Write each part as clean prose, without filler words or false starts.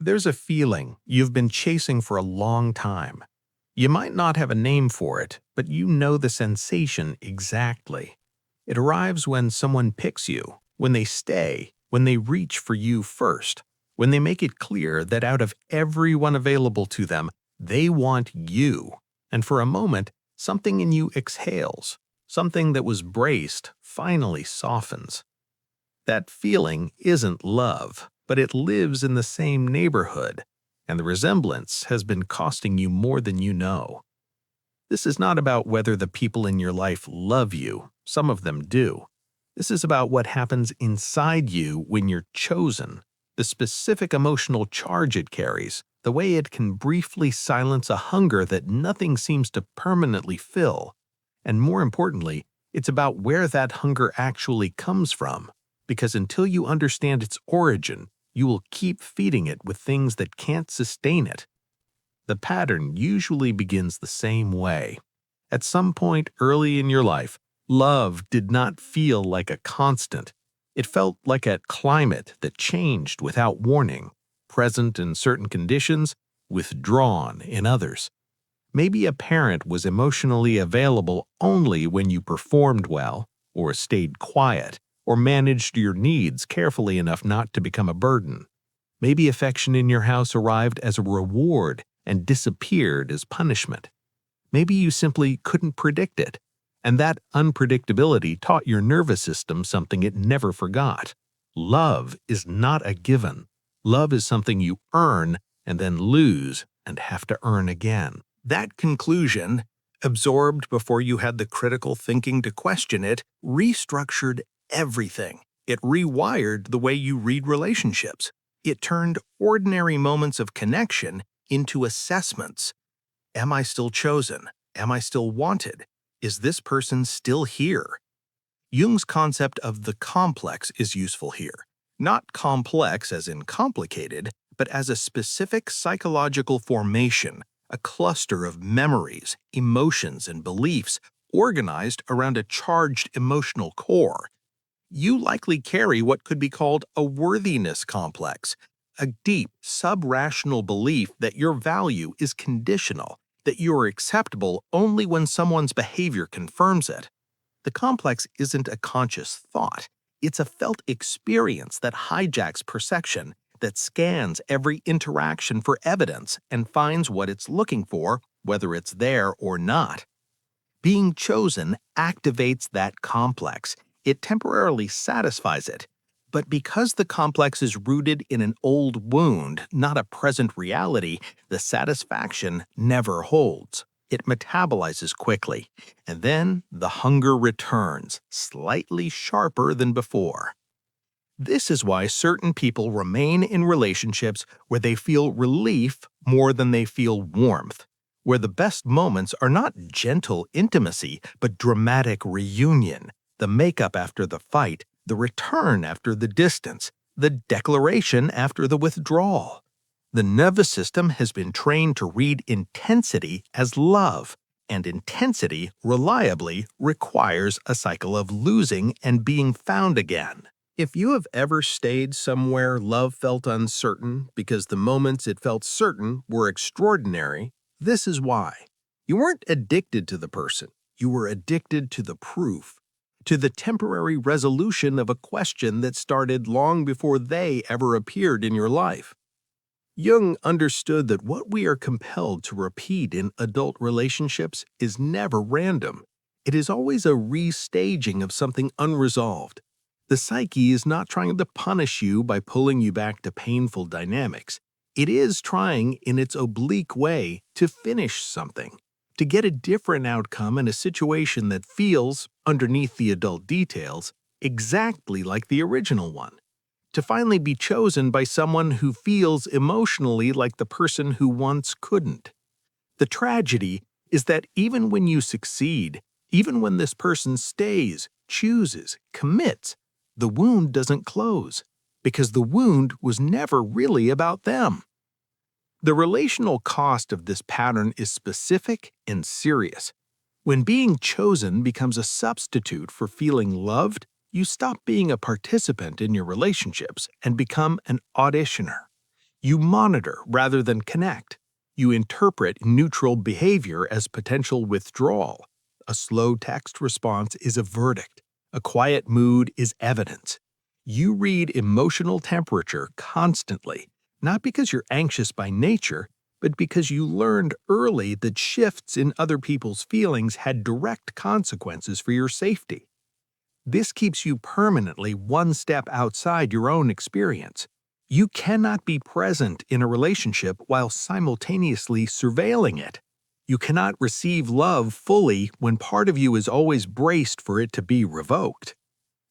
There's a feeling you've been chasing for a long time. You might not have a name for it, but you know the sensation exactly. It arrives when someone picks you, when they stay, when they reach for you first, when they make it clear that out of everyone available to them, they want you. And for a moment, something in you exhales. Something that was braced finally softens. That feeling isn't love, but it lives in the same neighborhood, and the resemblance has been costing you more than you know. This is not about whether the people in your life love you. Some of them do. This is about what happens inside you when you're chosen, the specific emotional charge it carries, the way it can briefly silence a hunger that nothing seems to permanently fill. And more importantly, it's about where that hunger actually comes from. Because until you understand its origin, you will keep feeding it with things that can't sustain it. The pattern usually begins the same way. At some point early in your life, love did not feel like a constant. It felt like a climate that changed without warning, present in certain conditions, withdrawn in others. Maybe a parent was emotionally available only when you performed well, or stayed quiet, or managed your needs carefully enough not to become a burden. Maybe affection in your house arrived as a reward and disappeared as punishment. Maybe you simply couldn't predict it, and that unpredictability taught your nervous system something it never forgot. Love is not a given. Love is something you earn and then lose and have to earn again. That conclusion, absorbed before you had the critical thinking to question it, restructured everything. It rewired the way you read relationships. It turned ordinary moments of connection into assessments. Am I still chosen? Am I still wanted? Is this person still here? Jung's concept of the complex is useful here. Not complex as in complicated, but as a specific psychological formation, a cluster of memories, emotions, and beliefs organized around a charged emotional core. You likely carry what could be called a worthiness complex, a deep, sub-rational belief that your value is conditional, that you are acceptable only when someone's behavior confirms it. The complex isn't a conscious thought. It's a felt experience that hijacks perception, that scans every interaction for evidence and finds what it's looking for, whether it's there or not. Being chosen activates that complex. It temporarily satisfies it. But because the complex is rooted in an old wound, not a present reality, the satisfaction never holds. It metabolizes quickly, and then the hunger returns, slightly sharper than before. This is why certain people remain in relationships where they feel relief more than they feel warmth, where the best moments are not gentle intimacy, but dramatic reunion, the makeup after the fight, the return after the distance, the declaration after the withdrawal. The nervous system has been trained to read intensity as love, and intensity reliably requires a cycle of losing and being found again. If you have ever stayed somewhere love felt uncertain because the moments it felt certain were extraordinary, this is why. You weren't addicted to the person. You were addicted to the proof, to the temporary resolution of a question that started long before they ever appeared in your life. Jung understood that what we are compelled to repeat in adult relationships is never random. It is always a restaging of something unresolved. The psyche is not trying to punish you by pulling you back to painful dynamics. It is trying, in its oblique way, to finish something, to get a different outcome in a situation that feels, underneath the adult details, exactly like the original one. To finally be chosen by someone who feels emotionally like the person who once couldn't. The tragedy is that even when you succeed, even when this person stays, chooses, commits, the wound doesn't close, because the wound was never really about them. The relational cost of this pattern is specific and serious. When being chosen becomes a substitute for feeling loved, you stop being a participant in your relationships and become an auditioner. You monitor rather than connect. You interpret neutral behavior as potential withdrawal. A slow text response is a verdict. A quiet mood is evidence. You read emotional temperature constantly, not because you're anxious by nature, but because you learned early that shifts in other people's feelings had direct consequences for your safety. This keeps you permanently one step outside your own experience. You cannot be present in a relationship while simultaneously surveilling it. You cannot receive love fully when part of you is always braced for it to be revoked.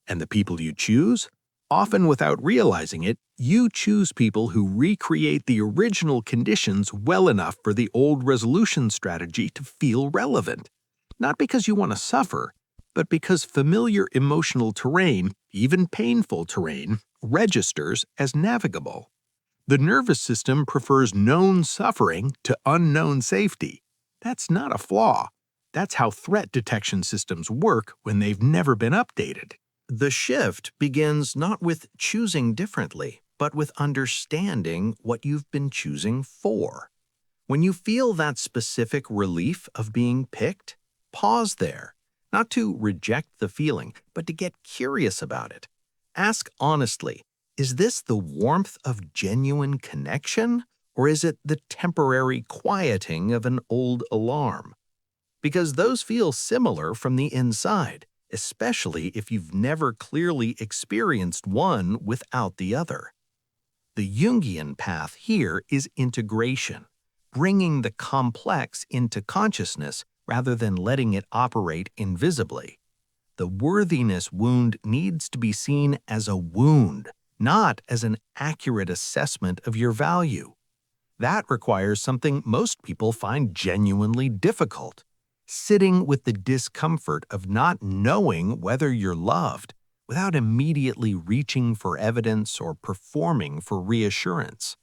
And the people you choose? Often without realizing it, you choose people who recreate the original conditions well enough for the old resolution strategy to feel relevant. Not because you want to suffer, but because familiar emotional terrain, even painful terrain, registers as navigable. The nervous system prefers known suffering to unknown safety. That's not a flaw. That's how threat detection systems work when they've never been updated. The shift begins not with choosing differently, but with understanding what you've been choosing for. When you feel that specific relief of being picked, pause there, not to reject the feeling, but to get curious about it. Ask honestly, is this the warmth of genuine connection, or is it the temporary quieting of an old alarm? Because those feel similar from the inside, especially if you've never clearly experienced one without the other. The Jungian path here is integration, bringing the complex into consciousness rather than letting it operate invisibly. The worthiness wound needs to be seen as a wound, not as an accurate assessment of your value. That requires something most people find genuinely difficult: sitting with the discomfort of not knowing whether you're loved without immediately reaching for evidence or performing for reassurance.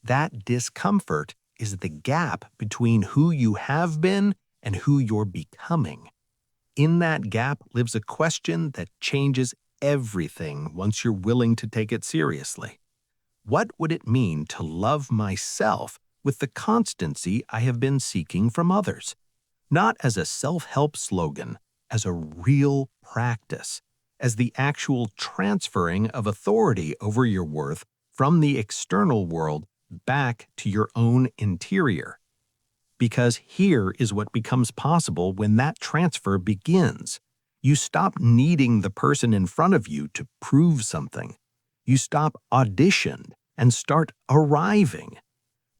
That discomfort is the gap between who you have been and who you're becoming. In that gap lives a question that changes everything once you're willing to take it seriously. What would it mean to love myself with the constancy I have been seeking from others? Not as a self-help slogan, as a real practice, as the actual transferring of authority over your worth from the external world back to your own interior. Because here is what becomes possible when that transfer begins. You stop needing the person in front of you to prove something. You stop auditioned and start arriving.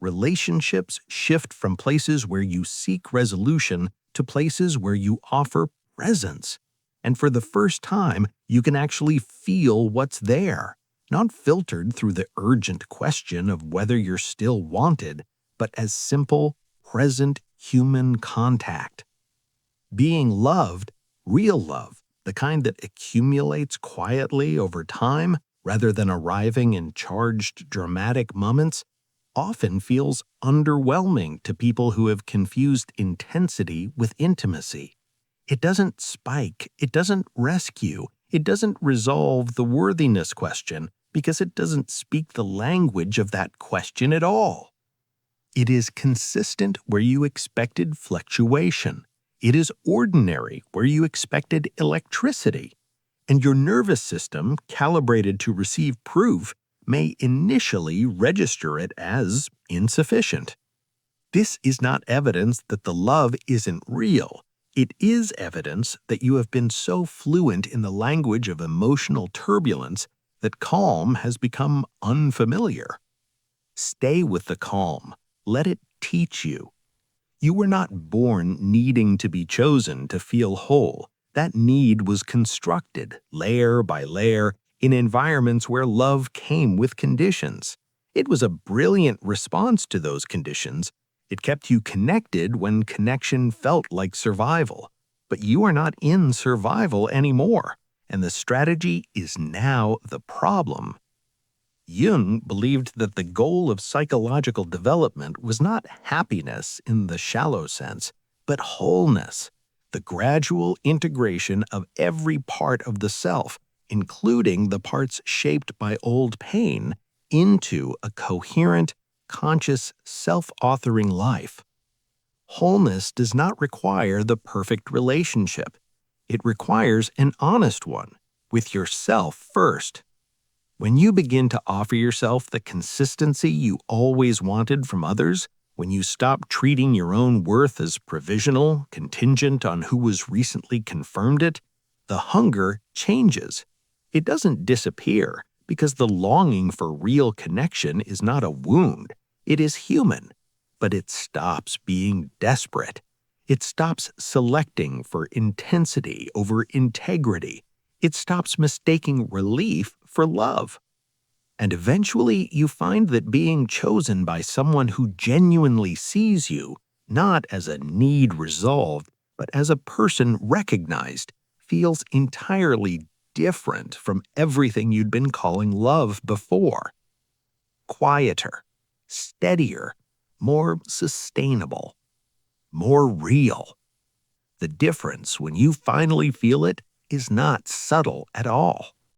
Relationships shift from places where you seek resolution to places where you offer presence. And for the first time, you can actually feel what's there, not filtered through the urgent question of whether you're still wanted, but as simple, present human contact. Being loved, real love, the kind that accumulates quietly over time rather than arriving in charged, dramatic moments, often feels underwhelming to people who have confused intensity with intimacy. It doesn't spike, it doesn't rescue, it doesn't resolve the worthiness question because it doesn't speak the language of that question at all. It is consistent where you expected fluctuation. It is ordinary where you expected electricity. And your nervous system, calibrated to receive proof, may initially register it as insufficient. This is not evidence that the love isn't real. It is evidence that you have been so fluent in the language of emotional turbulence that calm has become unfamiliar. Stay with the calm. Let it teach you. You were not born needing to be chosen to feel whole. That need was constructed, layer by layer, in environments where love came with conditions. It was a brilliant response to those conditions. It kept you connected when connection felt like survival. But you are not in survival anymore, and the strategy is now the problem. Jung believed that the goal of psychological development was not happiness in the shallow sense, but wholeness, the gradual integration of every part of the self, including the parts shaped by old pain, into a coherent, conscious, self-authoring life. Wholeness does not require the perfect relationship. It requires an honest one, with yourself first. When you begin to offer yourself the consistency you always wanted from others, when you stop treating your own worth as provisional, contingent on who was recently confirmed it, the hunger changes. It doesn't disappear, because the longing for real connection is not a wound. It is human. But it stops being desperate. It stops selecting for intensity over integrity. It stops mistaking relief for love. And eventually you find that being chosen by someone who genuinely sees you, not as a need resolved, but as a person recognized, feels entirely different from everything you'd been calling love before. Quieter, steadier, more sustainable, more real. The difference, when you finally feel it, is not subtle at all.